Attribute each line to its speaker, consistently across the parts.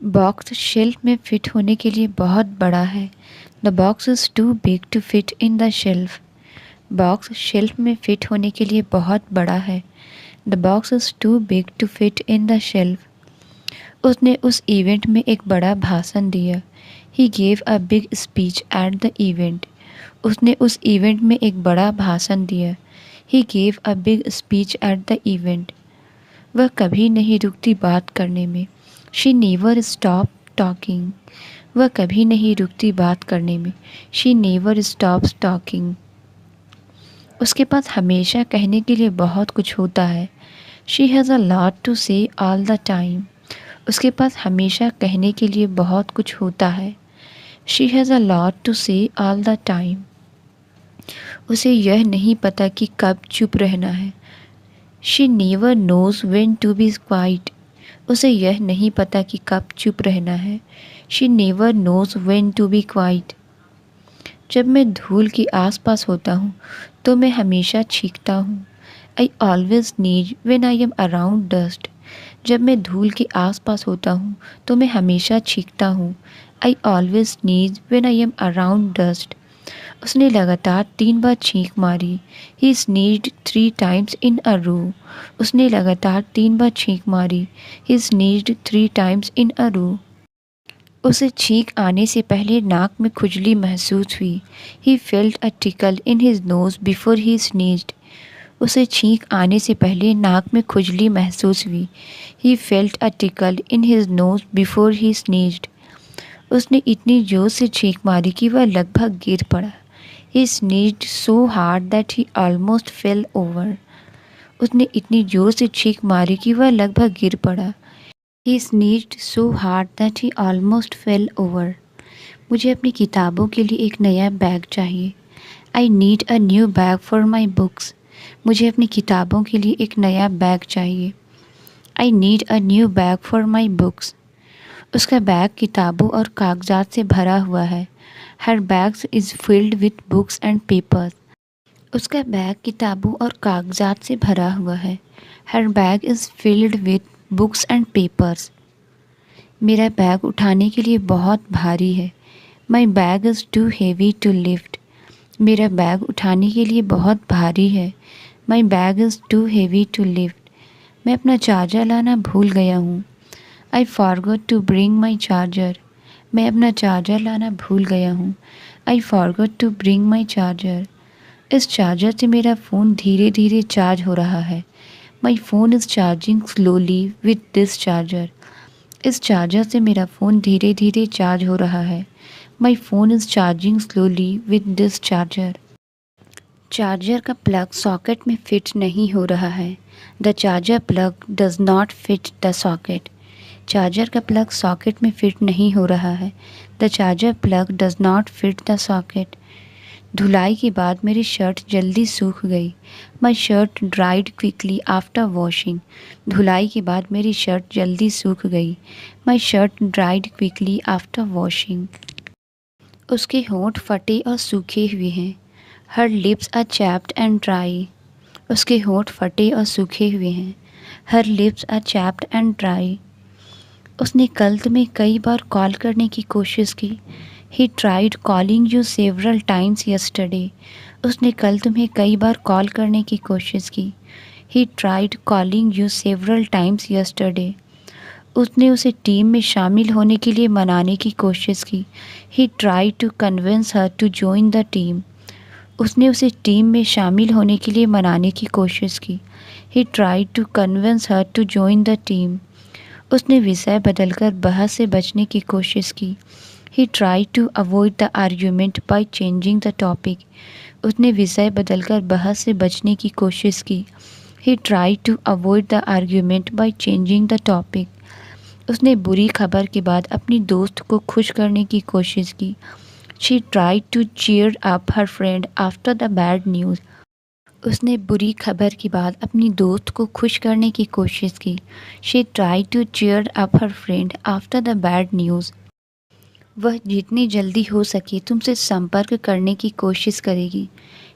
Speaker 1: Box shelf में fit होने के लिए बहुत बड़ा है। The box is too big to fit in the shelf. Box shelf में फिट होने के लिए बहुत बड़ा है। The box is too big to fit in the shelf. उसने उस इवेंट में एक बड़ा भाषण दिया। He gave a big speech at the event. उसने उस इवेंट में एक बड़ा भाषण दिया। He gave a big speech at the event. वह कभी नहीं रुकती बात करने में। She never stop talking. वह कभी नहीं रुकती बात करने में। She never stops talking. उसके पास हमेशा कहने के लिए बहुत कुछ होता है। She has a lot to say all the time. उसके पास हमेशा कहने के लिए बहुत कुछ होता है। She has a lot to say all the time. उसे यह नहीं पता कि कब चुप रहना है। She never knows when to be quiet. उसे यह नहीं पता कि कब चुप रहना है। She never knows when to be quiet. जब मैं धूल के आसपास होता हूँ तो मैं हमेशा छींकता हूँ। I always knees when I am around dust. जब मैं धूल के आसपास होता हूँ तो मैं हमेशा छींकता हूँ। I always knees when I am around dust. उसने लगातार 3 बार छींक मारी। ही स्नीज्ड 3 टाइम्स इन अ रो। उसने लगातार 3 बार छींक मारी। ही स्नीज्ड 3 टाइम्स इन अ रो। उसे छींक आने से पहले नाक में खुजली महसूस हुई। He felt a tickle in his nose before he sneezed. उसे छींक आने से पहले नाक में खुजली महसूस हुई। He felt a tickle in his nose before he sneezed. उसने इतनी जोर से छींक मारी कि वह लगभग गिर पड़ा। He sneezed so hard that he almost fell over. उसने इतनी जोर से छींक मारी कि वह लगभग गिर पड़ा। He sneezed so hard that he almost fell over. मुझे अपनी किताबों के लिए एक नया बैग चाहिए। I need a new bag for my books. मुझे अपनी किताबों के लिए एक नया बैग चाहिए। I need a new bag for my books. उसका बैग किताबों और कागजात से भरा हुआ है। Her bag is filled with books and papers. उसका बैग किताबों और कागजात से भरा हुआ है। Her bag is filled with books and papers. मेरा बैग उठाने के लिए बहुत भारी है। My bag is too heavy to lift. मेरा बैग उठाने के लिए बहुत भारी है। My bag is too heavy to lift. मैं अपना चार्जर लाना भूल गया हूँ। I forgot to bring my charger. मैं अपना चार्जर लाना भूल गया हूँ। I forgot to bring my charger. इस चार्जर से मेरा फ़ोन धीरे धीरे चार्ज हो रहा है। My phone is charging slowly with this charger. इस चार्जर से मेरा फ़ोन धीरे धीरे चार्ज हो रहा है। My phone is charging slowly with this charger. Charger का प्लग सॉकेट में फिट नहीं हो रहा है। The charger plug does not fit the socket. Charger का प्लग सॉकेट में फिट नहीं हो रहा है। The charger plug does not fit the socket. धुलाई के बाद मेरी शर्ट जल्दी सूख गई। My shirt dried quickly after washing. धुलाई के बाद मेरी शर्ट जल्दी सूख गई। My shirt dried quickly after washing. उसके होंठ फटे और सूखे हुए हैं। Her lips are chapped and dry. उसके होंठ फटे और सूखे हुए हैं। Her lips are chapped and dry. उसने कल तुम्हें कई बार कॉल करने की कोशिश की। He tried calling you several times yesterday. उसने कल तुम्हें कई बार कॉल करने की कोशिश की। He tried calling you several times yesterday. उसने उसे टीम में शामिल होने के लिए मनाने की कोशिश की। He tried to convince her to join the team. उसने उसे टीम में शामिल होने के लिए मनाने की कोशिश की। He tried to convince her to join the team. उसने विषय बदलकर बहस से बचने की कोशिश की। He tried to avoid the argument by changing the topic. उसने विषय बदलकर बहस से बचने की कोशिश की। He tried to avoid the argument by changing the topic. उसने बुरी खबर के बाद अपनी दोस्त को खुश करने की कोशिश की। She tried to cheer up her friend after the bad news. उसने बुरी खबर के बाद अपनी दोस्त को खुश करने की कोशिश की। She tried to cheer up her friend after the bad news. वह जितनी जल्दी हो सके तुमसे संपर्क करने की कोशिश करेगी।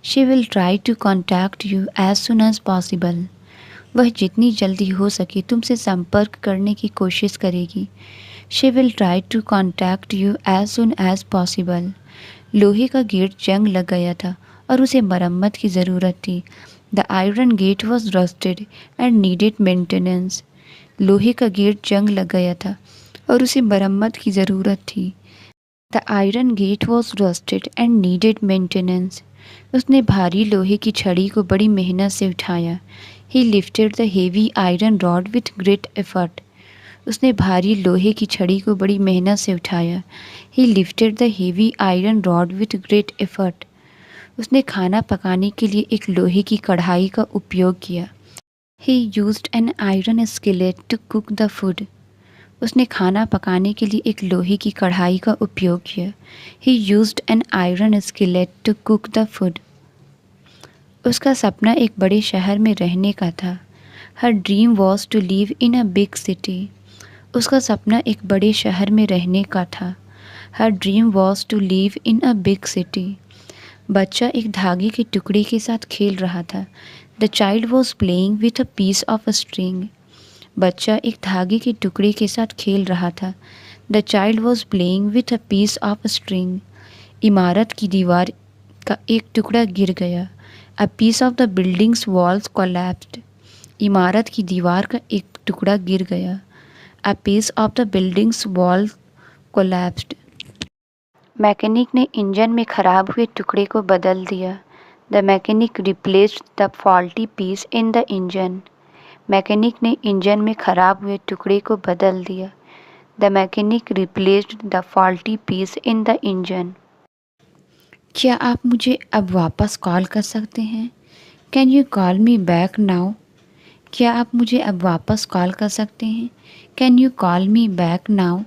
Speaker 1: She will try to contact you as soon as possible. वह जितनी जल्दी हो सके तुमसे संपर्क करने की कोशिश करेगी। She will try to contact you as soon as possible. लोहे का गेट जंग लग गया था और उसे मरम्मत की ज़रूरत थी। The iron gate was rusted and needed maintenance. लोहे का गेट जंग लग गया था और उसे मरम्मत की ज़रूरत थी। The iron gate was rusted and needed maintenance. उसने भारी लोहे की छड़ी को बड़ी मेहनत से उठाया। ही lifted the heavy iron rod with great effort. उसने भारी लोहे की छड़ी को बड़ी मेहनत से उठाया। ही lifted the heavy iron rod with great effort. उसने खाना पकाने के लिए एक लोहे की कढ़ाई का उपयोग किया। He used an iron skillet to cook the food. उसने खाना पकाने के लिए एक लोहे की कढ़ाई का उपयोग किया। He used an iron skillet to cook the food. उसका सपना एक बड़े शहर में रहने का था। Her dream was to live in a big city. उसका सपना एक बड़े शहर में रहने का था। Her dream was to live in a big city. बच्चा एक धागे के टुकड़े के साथ खेल रहा था। The child was playing with a piece of a string. बच्चा एक धागे के टुकड़े के साथ खेल रहा था। The child was playing with a piece of a string. इमारत की दीवार का एक टुकड़ा गिर गया। A piece of the building's walls collapsed. इमारत की दीवार का एक टुकड़ा गिर गया। A piece of the building's wall collapsed. Mechanic ने इंजन में खराब हुए टुकड़े को बदल दिया। The mechanic replaced the faulty piece in the engine. मैकेनिक ने इंजन में खराब हुए टुकड़े को बदल दिया। The mechanic replaced the faulty piece in the engine. क्या आप मुझे अब वापस कॉल कर सकते हैं? Can you call me back now? क्या आप मुझे अब वापस कॉल कर सकते हैं? Can you call me back now?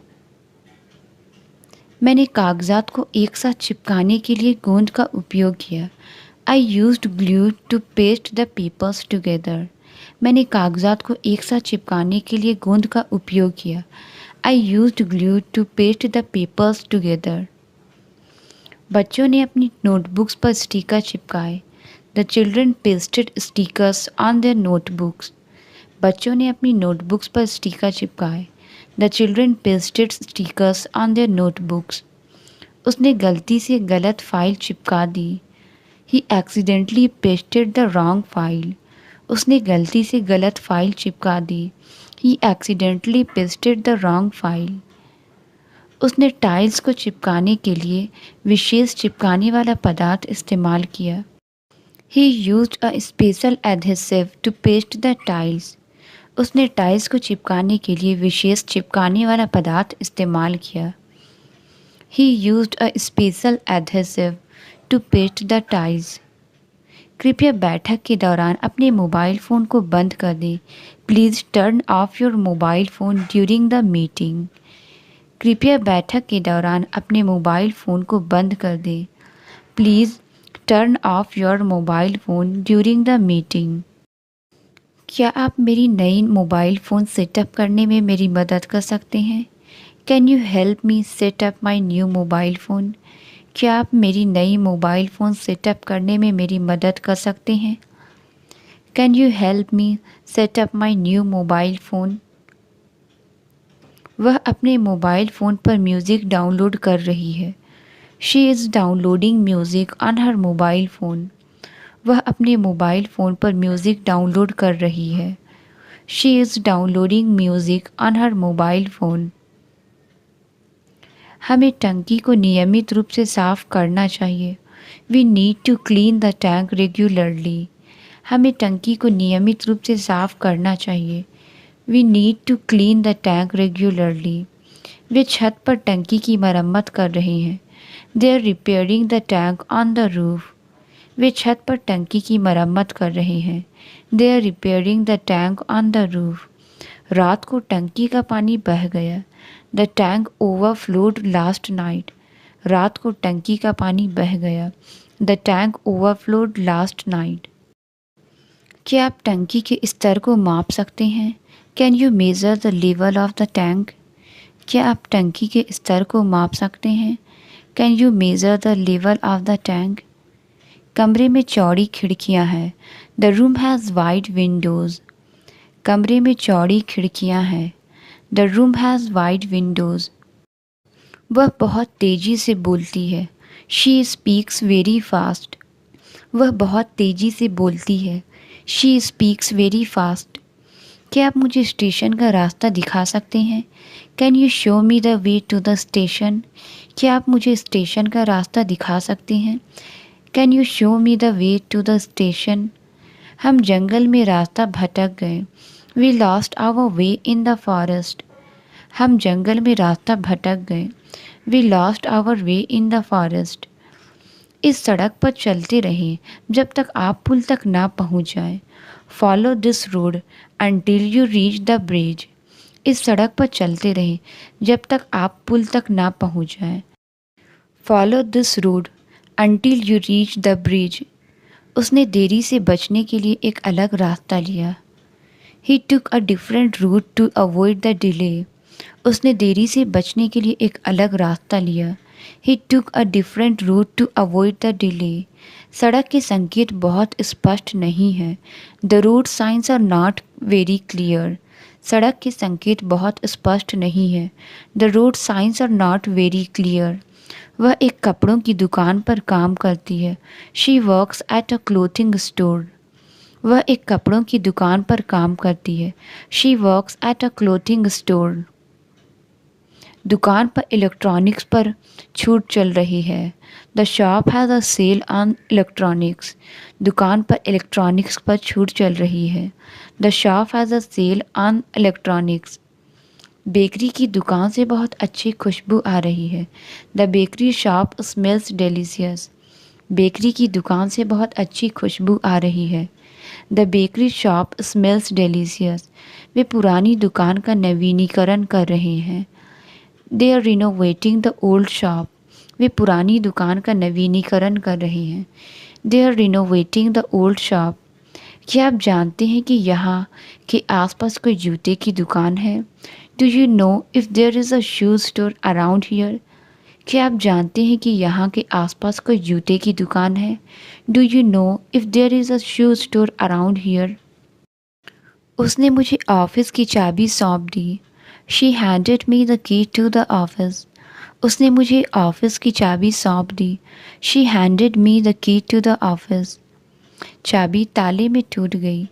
Speaker 1: मैंने कागजात को एक साथ चिपकाने के लिए गोंद का उपयोग किया। I used glue to paste the papers together. मैंने कागजात को एक साथ चिपकाने के लिए गोंद का उपयोग किया। I used glue to paste the papers together. बच्चों ने अपनी नोटबुक्स पर स्टिकर चिपकाए। The children pasted stickers on their notebooks. बच्चों ने अपनी नोटबुक्स पर स्टिकर चिपकाए। The children pasted stickers on their notebooks. उसने गलती से गलत फाइल चिपका दी। He accidentally pasted the wrong file. उसने गलती से गलत फाइल चिपका दी। He accidentally pasted the wrong file. उसने टाइल्स को चिपकाने के लिए विशेष चिपकाने वाला पदार्थ इस्तेमाल किया। He used a special adhesive to paste the tiles. उसने टाइल्स को चिपकाने के लिए विशेष चिपकाने वाला पदार्थ इस्तेमाल किया। He used a special adhesive to paste the tiles. कृपया बैठक के दौरान अपने मोबाइल फ़ोन को बंद कर दें। Please turn off your mobile phone during the meeting. कृपया बैठक के दौरान अपने मोबाइल फ़ोन को बंद कर दें। Please turn off your mobile phone during the meeting. क्या आप मेरी नई मोबाइल फ़ोन सेटअप करने में मेरी मदद कर सकते हैं? Can you help me set up my new mobile phone? क्या आप मेरी नई मोबाइल फ़ोन सेटअप करने में मेरी मदद कर सकते हैं? Can you help me set up my new mobile phone? वह अपने मोबाइल फ़ोन पर म्यूज़िक डाउनलोड कर रही है। She is downloading music on her mobile phone. वह अपने मोबाइल फ़ोन पर म्यूज़िक डाउनलोड कर रही है। She is downloading music on her mobile phone. हमें टंकी को नियमित रूप से साफ करना चाहिए। We need to clean the tank regularly. हमें टंकी को नियमित रूप से साफ करना चाहिए। We need to clean the tank regularly. वे छत पर टंकी की मरम्मत कर रहे हैं। They are repairing the tank on the roof. वे छत पर टंकी की मरम्मत कर रहे हैं। They are repairing the tank on the roof. रात को टंकी का पानी बह गया। The tank overflowed last night. रात को टंकी का पानी बह गया। The tank overflowed last night. क्या आप टंकी के स्तर को माप सकते हैं? Can you measure the level of the tank? क्या आप टंकी के स्तर को माप सकते हैं? Can you measure the level of the tank? कमरे में चौड़ी खिड़कियां हैं। The room has wide Windows. कमरे में चौड़ी खिड़कियां हैं। The room has wide Windows. वह बहुत तेज़ी से बोलती है। She speaks very fast. वह बहुत तेज़ी से बोलती है। She speaks very fast. क्या आप मुझे स्टेशन का रास्ता दिखा सकते हैं? Can you show me the way to the station? क्या आप मुझे स्टेशन का रास्ता दिखा सकते हैं? Can you show me the way to the station? हम जंगल में रास्ता भटक गए। We lost our way in the forest. हम जंगल में रास्ता भटक गए। We lost our way in the forest. इस सड़क पर चलते रहें जब तक आप पुल तक ना पहुंच जाएं। Follow this road until you reach the bridge. इस सड़क पर चलते रहें जब तक आप पुल तक ना पहुंच जाएं। Follow this road until you reach the bridge. उसने देरी से बचने के लिए एक अलग रास्ता लिया। He took a different route to avoid the delay. उसने देरी से बचने के लिए एक अलग रास्ता लिया। He took a different route to avoid the delay. सड़क के संकेत बहुत स्पष्ट नहीं हैं। The road signs are not very clear. सड़क के संकेत बहुत स्पष्ट नहीं है। The road signs are not very clear. वह एक कपड़ों की दुकान पर काम करती है। She works at a clothing store. वह एक कपड़ों की दुकान पर काम करती है। She works at a clothing store. दुकान पर इलेक्ट्रॉनिक्स पर छूट चल रही है। The shop has a sale on electronics. दुकान पर इलेक्ट्रॉनिक्स पर छूट चल रही है। The shop has a sale on electronics. Bakery की दुकान से बहुत अच्छी खुशबू आ रही है। The bakery shop smells delicious. Bakery की दुकान से बहुत अच्छी खुशबू आ रही है। The bakery shop smells delicious. वे पुरानी दुकान का नवीनीकरण कर रहे हैं। They are renovating the old shop. वे पुरानी दुकान का नवीनीकरण कर रहे हैं। They are renovating the old shop. क्या आप जानते हैं कि यहाँ के आसपास कोई जूते की दुकान है? Do you know if there is a shoe store around here? क्या आप जानते हैं कि यहाँ के आसपास कोई जूते की दुकान है? Do you know if there is a shoe store around here? उसने मुझे ऑफिस की चाबी सौंप दी। She handed me the key to the office. उसने मुझे ऑफिस की चाबी सौंप दी। She handed me the key to the office. चाबी ताले में टूट गई।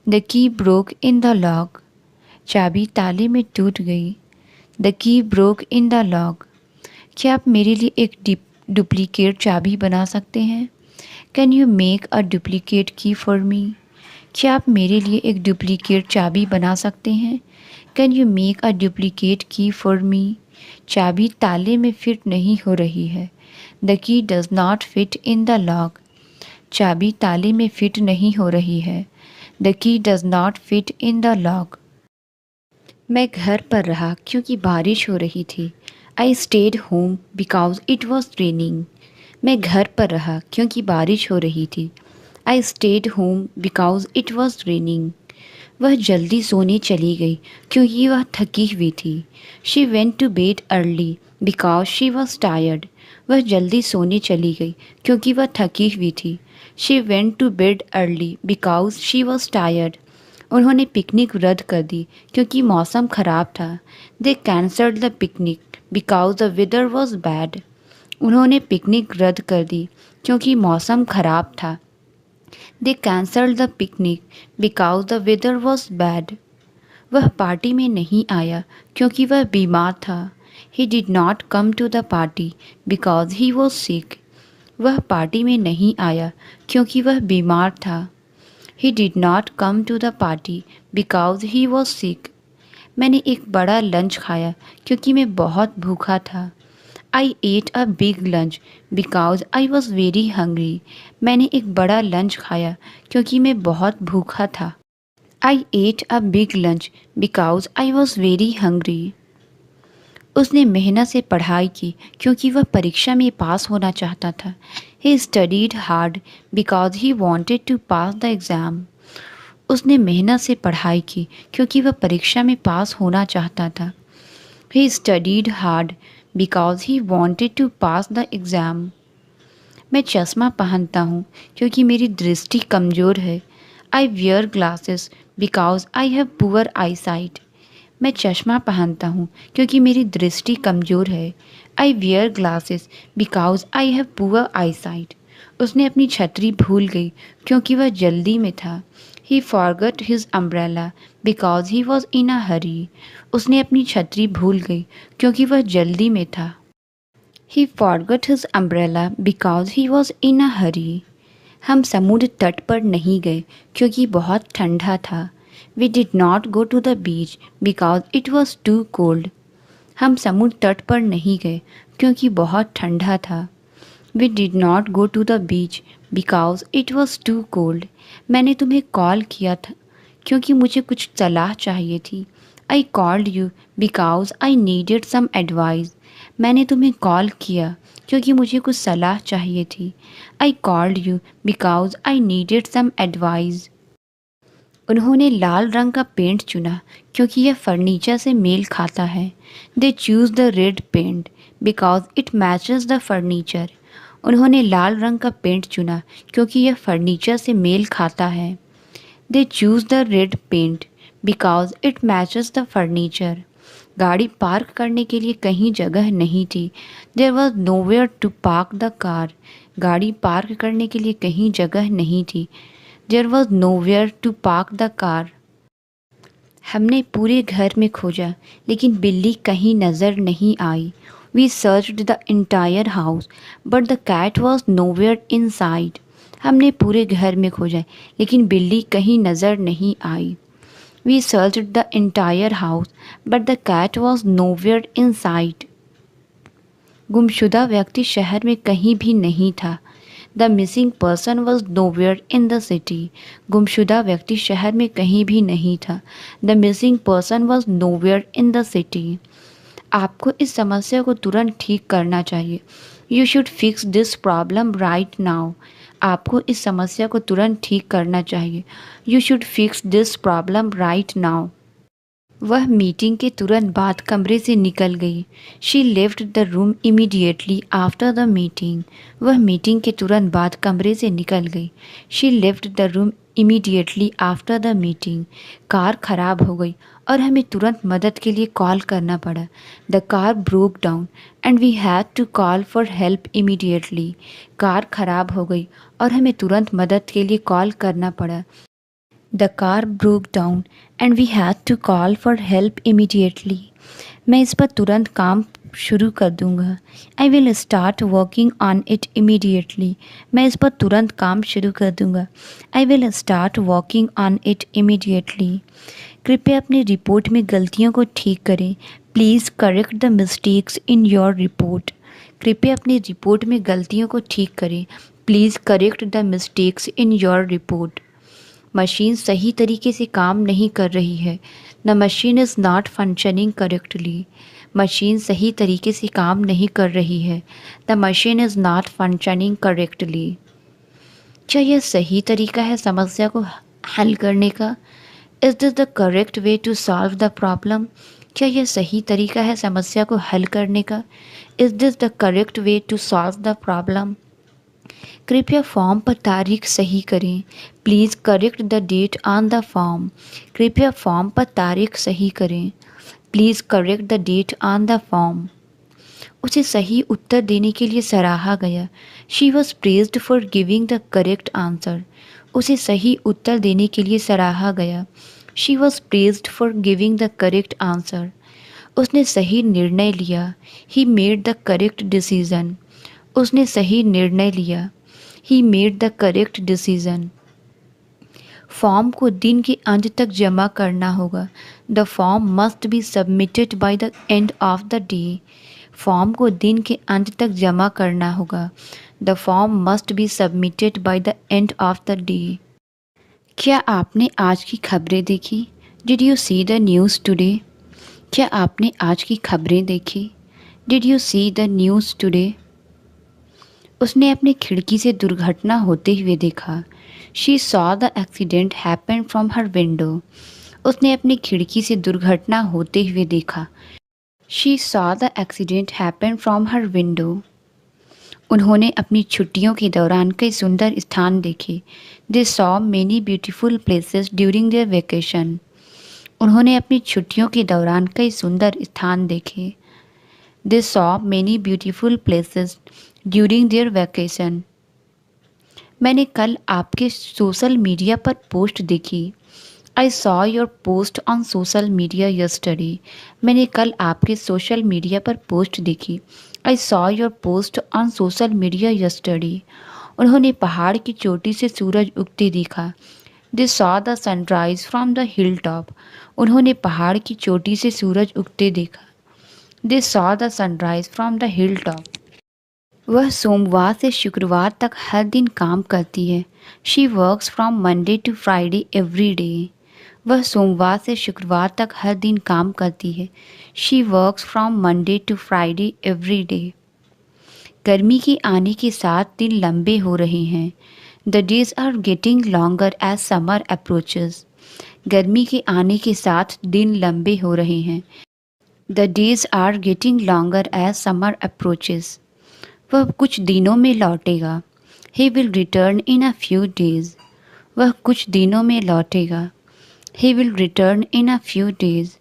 Speaker 1: The key broke in the lock. चाबी ताले में टूट गई। The key broke in the lock. क्या आप मेरे लिए एक डुप्लीकेट चाबी बना सकते हैं? Can you make a duplicate की फॉर मी? क्या आप मेरे लिए एक डुप्लीकेट चाबी बना सकते हैं? Can you make a duplicate की फॉर मी? चाबी ताले में फिट नहीं हो रही है। The key does not fit in the lock. चाबी ताले में फिट नहीं हो रही है। The key does not fit in the lock. मैं घर पर रहा क्योंकि बारिश हो रही थी। I stayed home because it was raining. मैं घर पर रहा क्योंकि बारिश हो रही थी। I stayed home because it was raining. वह जल्दी सोने चली गई क्योंकि वह थकी हुई थी। She went to bed early because she was tired. वह जल्दी सोने चली गई क्योंकि वह थकी हुई थी। She went to bed early because she was tired. उन्होंने पिकनिक रद्द कर दी क्योंकि मौसम ख़राब था। They cancelled the picnic because the weather was bad. उन्होंने पिकनिक रद्द कर दी क्योंकि मौसम ख़राब था। They cancelled the picnic because the weather was bad. वह पार्टी में नहीं आया क्योंकि वह बीमार था। He did not come to the party because he was sick. वह पार्टी में नहीं आया क्योंकि वह बीमार था। He did not come to the party because he was sick. मैंने एक बड़ा लंच खाया क्योंकि मैं बहुत भूखा था। I ate a big lunch because I was very hungry. मैंने एक बड़ा लंच खाया क्योंकि मैं बहुत भूखा था। I ate a big lunch because I was very hungry. उसने मेहनत से पढ़ाई की क्योंकि वह परीक्षा में पास होना चाहता था। He studied hard because he wanted to pass the exam. उसने मेहनत से पढ़ाई की क्योंकि वह परीक्षा में पास होना चाहता था। He studied hard because he wanted to pass the exam. मैं चश्मा पहनता हूँ क्योंकि मेरी दृष्टि कमज़ोर है। I wear glasses because I have poor eye sight. मैं चश्मा पहनता हूँ क्योंकि मेरी दृष्टि कमज़ोर है। I wear glasses because I have poor eye sight. उसने अपनी छतरी भूल गई क्योंकि वह जल्दी में था। He forgot his umbrella because he was in a hurry. उसने अपनी छतरी भूल गई क्योंकि वह जल्दी में था। He forgot his umbrella because he was in a hurry. हम समुद्र तट पर नहीं गए क्योंकि बहुत ठंडा था। We did not go to the beach because it was too cold. हम समुद्र तट पर नहीं गए क्योंकि बहुत ठंडा था। We did not go to the beach because it was too cold. मैंने तुम्हें कॉल किया था क्योंकि मुझे कुछ सलाह चाहिए थी। I called you because I needed some advice. मैंने तुम्हें कॉल किया क्योंकि मुझे कुछ सलाह चाहिए थी। I called you because I needed some advice. उन्होंने लाल रंग का पेंट चुना क्योंकि यह फर्नीचर से मेल खाता है। They choose the red paint because it matches the furniture. उन्होंने लाल रंग का पेंट चुना क्योंकि यह फर्नीचर से मेल खाता है। They choose the red paint because it matches the furniture. गाड़ी पार्क करने के लिए कहीं जगह नहीं थी। There was nowhere to park the car. गाड़ी पार्क करने के लिए कहीं जगह नहीं थी। There was nowhere to park the car. हमने पूरे घर में खोजा लेकिन बिल्ली कहीं नज़र नहीं आई। We searched the entire house but the cat was nowhere inside. हमने पूरे घर में खोजा लेकिन बिल्ली कहीं नज़र नहीं आई। We searched the entire house but the cat was nowhere inside. गुमशुदा व्यक्ति शहर में कहीं भी नहीं था। The missing person was nowhere in the city. गुमशुदा व्यक्ति शहर में कहीं भी नहीं था। The missing person was nowhere in the city. आपको इस समस्या को तुरंत ठीक करना चाहिए। You should fix this problem right now. आपको इस समस्या को तुरंत ठीक करना चाहिए। You should fix this problem right now. वह मीटिंग के तुरंत बाद कमरे से निकल गई। She left the room immediately after the meeting. वह मीटिंग के तुरंत बाद कमरे से निकल गई। She left the room immediately after the meeting. Car खराब हो गई और हमें तुरंत मदद के लिए कॉल करना पड़ा। The car broke down and we had to call for help immediately. Car खराब हो गई और हमें तुरंत मदद के लिए कॉल करना पड़ा। The car broke down and we had to call for help immediately. मैं इस पर तुरंत काम शुरू कर दूंगा। I will start working on it immediately. मैं इस पर तुरंत काम शुरू कर दूंगा। I will start working on it immediately. कृपया अपनी रिपोर्ट में गलतियों को ठीक करें। Please correct the mistakes in your report. कृपया अपनी रिपोर्ट में गलतियों को ठीक करें। Please correct the mistakes in your report. Machine सही तरीके से काम नहीं कर रही है। The machine is not functioning correctly. Machine सही तरीके से काम नहीं कर रही है। The machine is not functioning correctly. क्या यह सही तरीका है समस्या को हल करने का? Is this the correct way to solve the problem? क्या यह सही तरीका है समस्या को हल करने का? Is this the correct way to solve the problem? कृपया फॉर्म पर तारीख सही करें। Please correct the date on the form. कृपया फॉर्म पर तारीख सही करें। Please correct the date on the form. उसे सही उत्तर देने के लिए सराहा गया। She was praised for giving the correct answer. उसे सही उत्तर देने के लिए सराहा गया। She was praised for giving the correct answer. उसने सही निर्णय लिया। He made the correct decision. उसने सही निर्णय लिया। He made the correct decision. Form को दिन के अंत तक जमा करना होगा। The form must be submitted by the end of the day. Form को दिन के अंत तक जमा करना होगा। The form must be submitted by the end of the day. क्या आपने आज की खबरें देखी? Did you see the news today? क्या आपने आज की खबरें देखी? Did you see the news today? उसने अपनी खिड़की से दुर्घटना होते हुए देखा। She saw the accident happen from her window. उसने अपनी खिड़की से दुर्घटना होते हुए देखा। She saw the accident happen from her window. उन्होंने अपनी छुट्टियों के दौरान कई सुंदर स्थान देखे। They saw many beautiful places during their vacation. उन्होंने अपनी छुट्टियों के दौरान कई सुंदर स्थान देखे। They saw many beautiful places during their vacation. मैंने कल आपके सोशल मीडिया पर पोस्ट देखी। I saw your post on social media yesterday. मैंने कल आपके सोशल मीडिया पर पोस्ट देखी। I saw your post on social media yesterday. उन्होंने पहाड़ की चोटी से सूरज उगते देखा। They saw the sunrise from the hill top. उन्होंने पहाड़ की चोटी से सूरज उगते देखा। They saw the sunrise from the hill top. वह सोमवार से शुक्रवार तक हर दिन काम करती है। She works from Monday to Friday every day. वह सोमवार से शुक्रवार तक हर दिन काम करती है। She works from Monday to Friday every day. गर्मी के आने के साथ दिन लंबे हो रहे हैं। The days are getting longer as summer approaches. गर्मी के आने के साथ दिन लंबे हो रहे हैं। The days are getting longer as summer approaches. वह कुछ दिनों में लौटेगा। He will return in a few days. वह कुछ दिनों में लौटेगा। He will return in a few days.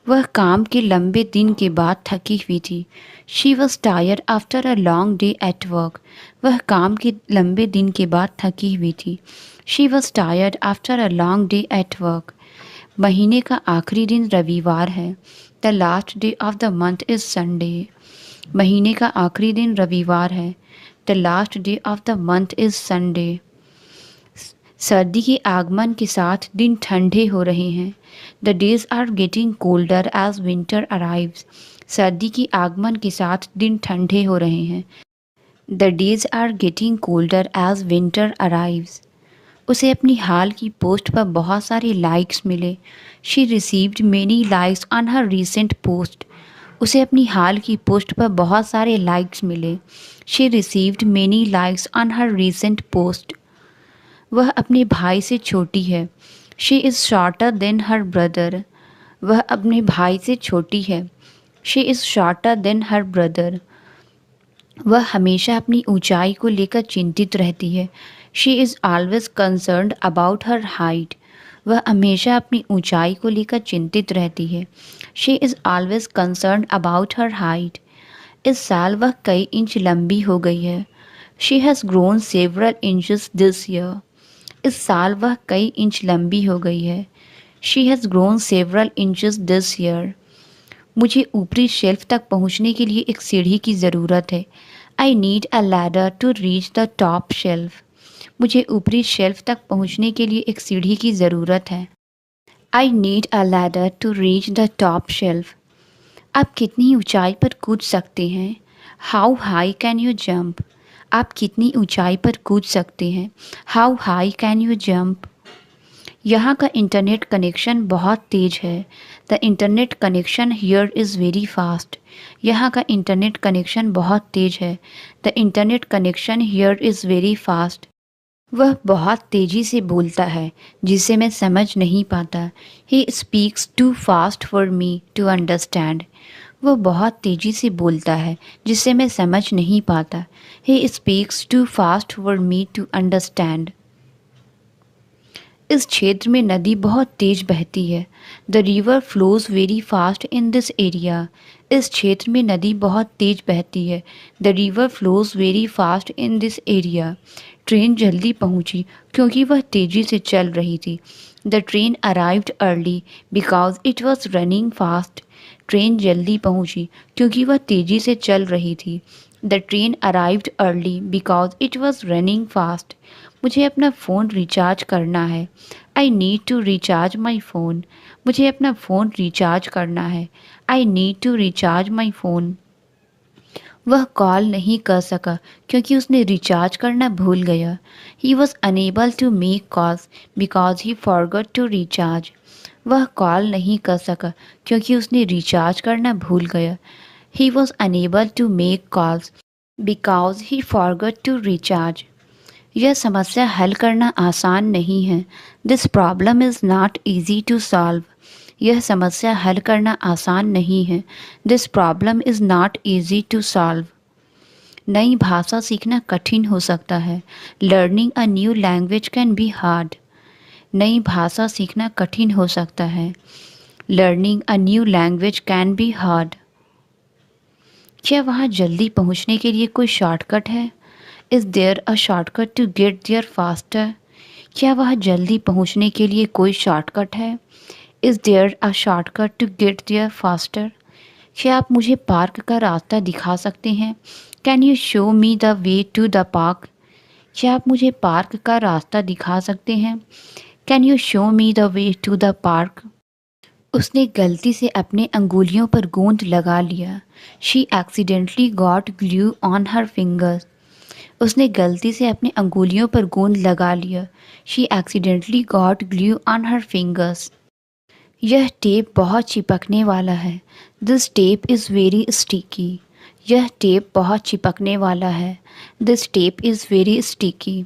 Speaker 1: वह काम के लंबे दिन के बाद थकी हुई थी। She was tired after a long day at work. वह काम के लंबे दिन के बाद थकी हुई थी। She was tired after a long day at work. महीने का आखिरी दिन रविवार है। The last day of the month is Sunday. महीने का आखिरी दिन रविवार है। The last day of the month is Sunday. सर्दी के आगमन के साथ दिन ठंडे हो रहे हैं। The days are getting colder as winter arrives. सर्दी के आगमन के साथ दिन ठंडे हो रहे हैं। The days are getting colder as winter arrives. उसे अपनी हाल की पोस्ट पर बहुत सारे लाइक्स मिले। She received many likes on her recent post. उसे अपनी हाल की पोस्ट पर बहुत सारे लाइक्स मिले। She received many likes on her recent post. वह अपने भाई से छोटी है। She is shorter than her brother. वह अपने भाई से छोटी है। She is shorter than her brother. वह हमेशा अपनी ऊंचाई को लेकर चिंतित रहती है। She is always concerned about her height. वह हमेशा अपनी ऊंचाई को लेकर चिंतित रहती है। She is always concerned about her height. इस साल वह कई इंच लंबी हो गई है। She has grown several inches this year. इस साल वह कई इंच लंबी हो गई है। She has grown several inches this year. मुझे ऊपरी शेल्फ तक पहुंचने के लिए एक सीढ़ी की ज़रूरत है। I need a ladder to reach the top shelf. मुझे ऊपरी शेल्फ तक पहुंचने के लिए एक सीढ़ी की ज़रूरत है। I need a ladder to reach the top shelf. आप कितनी ऊंचाई पर कूद सकते हैं? How high can you jump? आप कितनी ऊंचाई पर कूद सकते हैं? How high can you jump? यहाँ का इंटरनेट कनेक्शन बहुत तेज़ है। The internet connection here is very fast. यहाँ का इंटरनेट कनेक्शन बहुत तेज़ है। The internet connection here is very fast. वह बहुत तेज़ी से बोलता है जिसे मैं समझ नहीं पाता। He speaks too fast for me to understand. वह बहुत तेज़ी से बोलता है जिसे मैं समझ नहीं पाता। He speaks too fast for me to understand. इस क्षेत्र में नदी बहुत तेज बहती है। The river flows very fast in this area. इस क्षेत्र में नदी बहुत तेज बहती है। The river flows very fast in this area. Train जल्दी पहुंची क्योंकि वह तेज़ी से चल रही थी। The train arrived early because it was running fast. Train जल्दी पहुंची क्योंकि वह तेज़ी से चल रही थी। The train arrived early because it was running fast. मुझे अपना फ़ोन रिचार्ज करना है। I need to recharge my phone. मुझे अपना फ़ोन रिचार्ज करना है। I need to recharge my phone. वह कॉल नहीं कर सका क्योंकि उसने रिचार्ज करना भूल गया। He was unable to make calls because he forgot to recharge. वह कॉल नहीं कर सका क्योंकि उसने रिचार्ज करना भूल गया। He was unable to make calls because he forgot to recharge. यह समस्या हल करना आसान नहीं है। This problem is not easy to solve. यह समस्या हल करना आसान नहीं है। This problem is not easy to solve. नई भाषा सीखना कठिन हो सकता है। Learning a new language can be hard. नई भाषा सीखना कठिन हो सकता है। Learning a new language can be hard. क्या वहाँ जल्दी पहुँचने के लिए कोई शॉर्टकट है? Is there a shortcut to get there faster? क्या वहाँ जल्दी पहुँचने के लिए कोई शॉर्टकट है? Is there a shortcut to get there faster? क्या आप मुझे पार्क का रास्ता दिखा सकते हैं? Can you show me the way to the park? क्या आप मुझे पार्क का रास्ता दिखा सकते हैं? Can you show me the way to the park? उसने गलती से अपने अंगुलियों पर गोंद लगा लिया। She accidentally got glue on her fingers. उसने गलती से अपने अंगुलियों पर गोंद लगा लिया। She accidentally got glue on her fingers. यह टेप बहुत चिपकने वाला है। This tape is very sticky. यह टेप बहुत चिपकने वाला है। This tape is very sticky.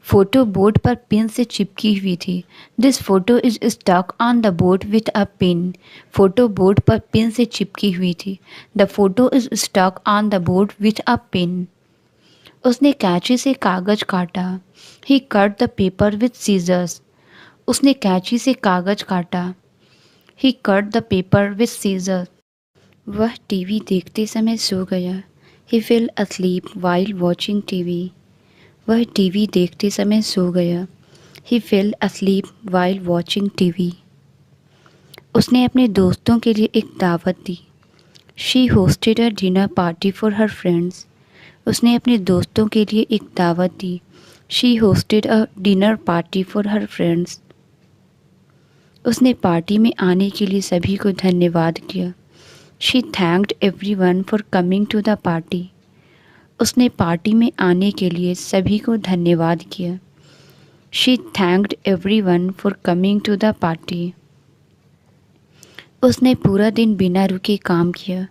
Speaker 1: Photo board पर पिन से चिपकी हुई थी। This photo is stuck on the board with a pin. Photo board पर पिन से चिपकी हुई थी। The photo is stuck on the board with a pin. उसने कैंची से कागज काटा। He cut the paper with scissors. उसने कैंची से कागज काटा। He cut the paper with scissors. वह टीवी देखते समय सो गया। He fell asleep while watching TV. वह टीवी देखते समय सो गया। He fell asleep while watching TV. उसने अपने दोस्तों के लिए एक दावत दी। She hosted a dinner party for her friends. उसने अपने दोस्तों के लिए एक दावत दी। She hosted a dinner party for her friends. उसने पार्टी में आने के लिए सभी को धन्यवाद किया। She thanked everyone for coming to the party. उसने पार्टी में आने के लिए सभी को धन्यवाद किया। She thanked everyone for coming to the party. उसने पूरा दिन बिना रुके काम किया।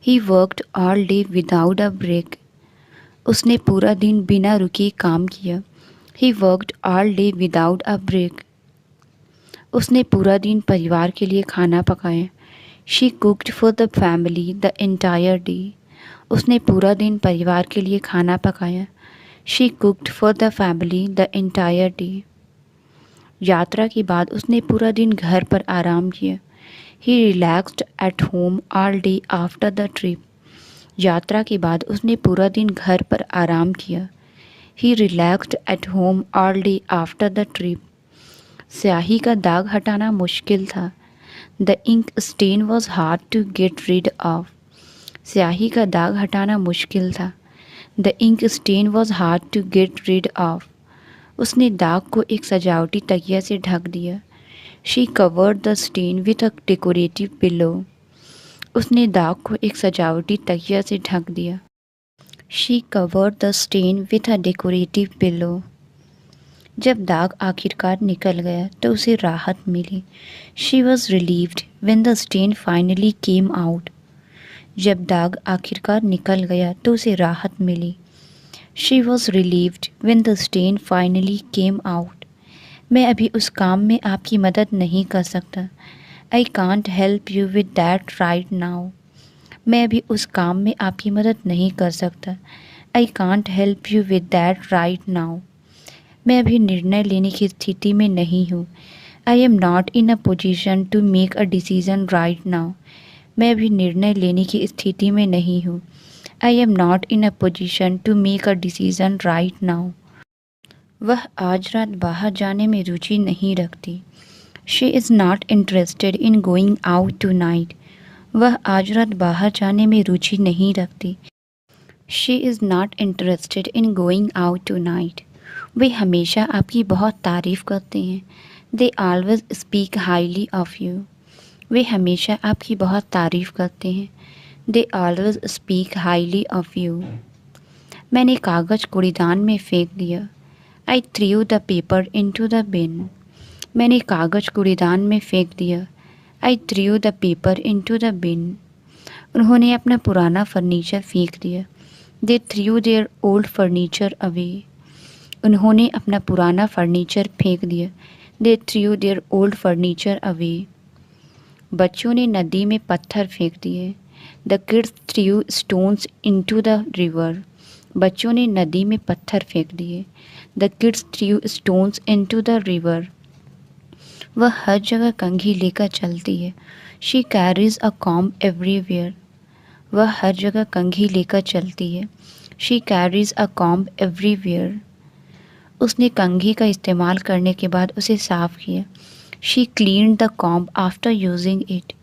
Speaker 1: He worked all day without a break. उसने पूरा दिन बिना रुके काम किया। He worked all day without a break. उसने पूरा दिन परिवार के लिए खाना पकाया। She cooked for the family the entire day. उसने पूरा दिन परिवार के लिए खाना पकाया। She cooked for the family the entire day. यात्रा के बाद उसने पूरा दिन घर पर आराम किया। He relaxed at home all day after the trip. यात्रा के बाद उसने पूरा दिन घर पर आराम किया। He relaxed at home all day after the trip. स्याही का दाग हटाना मुश्किल था। The ink stain was hard to get rid of. स्याही का दाग हटाना मुश्किल था। The ink stain was hard to get rid of. उसने दाग को एक सजावटी तकिया से ढक दिया। She covered the stain with a decorative pillow. उसने दाग को एक सजावटी तकिया से ढक दिया। She covered the stain with a decorative pillow. जब दाग आखिरकार निकल गया तो उसे राहत मिली। She was relieved when the stain finally came out. जब दाग आखिरकार निकल गया तो उसे राहत मिली। She was relieved when the stain finally came out. मैं अभी उस काम में आपकी मदद नहीं कर सकता। I can't help you with that right now. मैं अभी उस काम में आपकी मदद नहीं कर सकता। I can't help you with that right now. मैं अभी निर्णय लेने की स्थिति में नहीं हूँ। I am not in a position to make a decision right now. मैं अभी निर्णय लेने की स्थिति में नहीं हूँ। I am not in a position to make a decision right now. वह आज रात बाहर जाने में रुचि नहीं रखती। She is not interested in going out tonight. वह आज रात बाहर जाने में रुचि नहीं रखती। She is not interested in going out tonight. वे हमेशा आपकी बहुत तारीफ़ करते हैं। They always speak highly of you. वे हमेशा आपकी बहुत तारीफ़ करते हैं। They always speak highly of you. मैंने कागज़ कूड़ेदान में फेंक दिया। I threw the paper into the bin. मैंने कागज़ कूड़ेदान में फेंक दिया। I threw the paper into the bin. उन्होंने अपना पुराना फर्नीचर फेंक दिया। They threw their old furniture away. उन्होंने अपना पुराना फर्नीचर फेंक दिया। They threw their old furniture away. बच्चों ने नदी में पत्थर फेंक दिए। The kids threw stones into the river. बच्चों ने नदी में पत्थर फेंक दिए। The kids threw stones into the river. वह हर जगह कंघी लेकर चलती है। She carries a comb everywhere. वह हर जगह कंघी लेकर चलती है। She carries a comb everywhere. उसने कंघी का इस्तेमाल करने के बाद उसे साफ किया। She cleaned the comb after using it.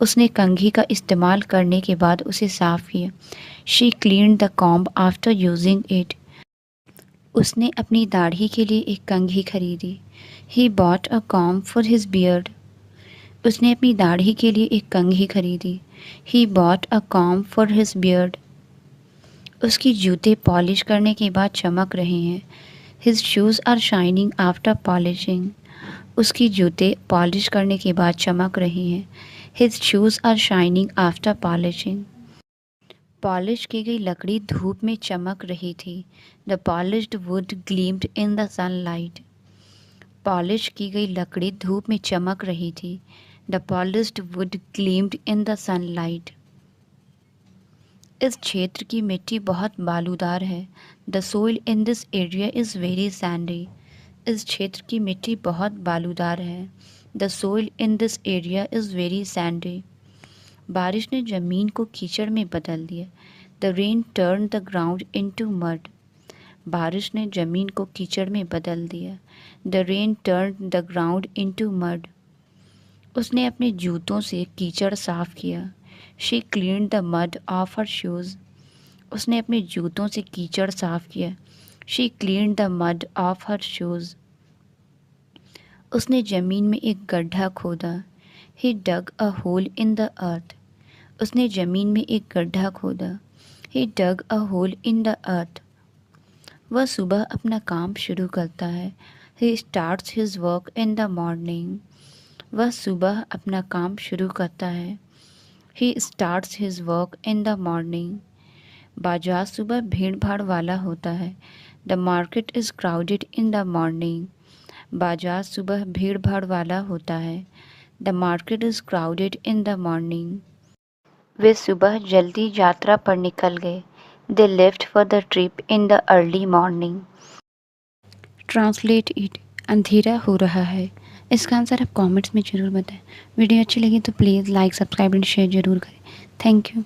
Speaker 1: उसने कंघी का इस्तेमाल करने के बाद उसे साफ किया। She cleaned the comb after using it. उसने अपनी दाढ़ी के लिए एक कंघी खरीदी। He bought a comb for his beard. उसने अपनी दाढ़ी के लिए एक कंघी खरीदी। He bought a comb for his beard. उसकी जूते पॉलिश करने के बाद चमक रहे हैं। His shoes are shining after polishing. उसकी जूते पॉलिश करने के बाद चमक रही हैं। His shoes are shining after polishing. Polish की गई लकड़ी धूप में चमक रही थी। The polished would gleamed in the sunlight. Polish की गई लकड़ी धूप में चमक रही थी। The polished would gleamed in the sunlight. इस क्षेत्र की मिट्टी बहुत बालूदार है। The soil in this area is very Sandy. इस क्षेत्र की मिट्टी बहुत बालूदार है। The soil in this area is very Sandy. बारिश ने ज़मीन को कीचड़ में बदल दिया। The rain turn the ground into mud. बारिश ने ज़मीन को कीचड़ में बदल दिया। The rain turn the ground into mud. उसने अपने जूतों से कीचड़ साफ किया। She cleaned the mud off her shoes. उसने अपने जूतों से कीचड़ साफ किया। She cleaned the mud off her shoes. उसने ज़मीन में एक गड्ढा खोदा। He dug a hole in the earth. उसने ज़मीन में एक गड्ढा खोदा। He dug a hole in the earth. वह सुबह अपना काम शुरू करता है। He starts his work in the morning. वह सुबह अपना काम शुरू करता है। He starts his work in the morning. बाजार सुबह भीड़ भाड़ वाला होता है। The market is crowded in the morning. बाजार सुबह भीड़ भाड़ वाला होता है। The market is crowded in the morning. वे सुबह जल्दी यात्रा पर निकल गए। They left for the trip in the early morning. Translate it. अंधेरा हो रहा है। इसका आंसर आप कमेंट्स में ज़रूर बताएं। वीडियो अच्छी लगी तो please like subscribe and share ज़रूर करें। Thank you.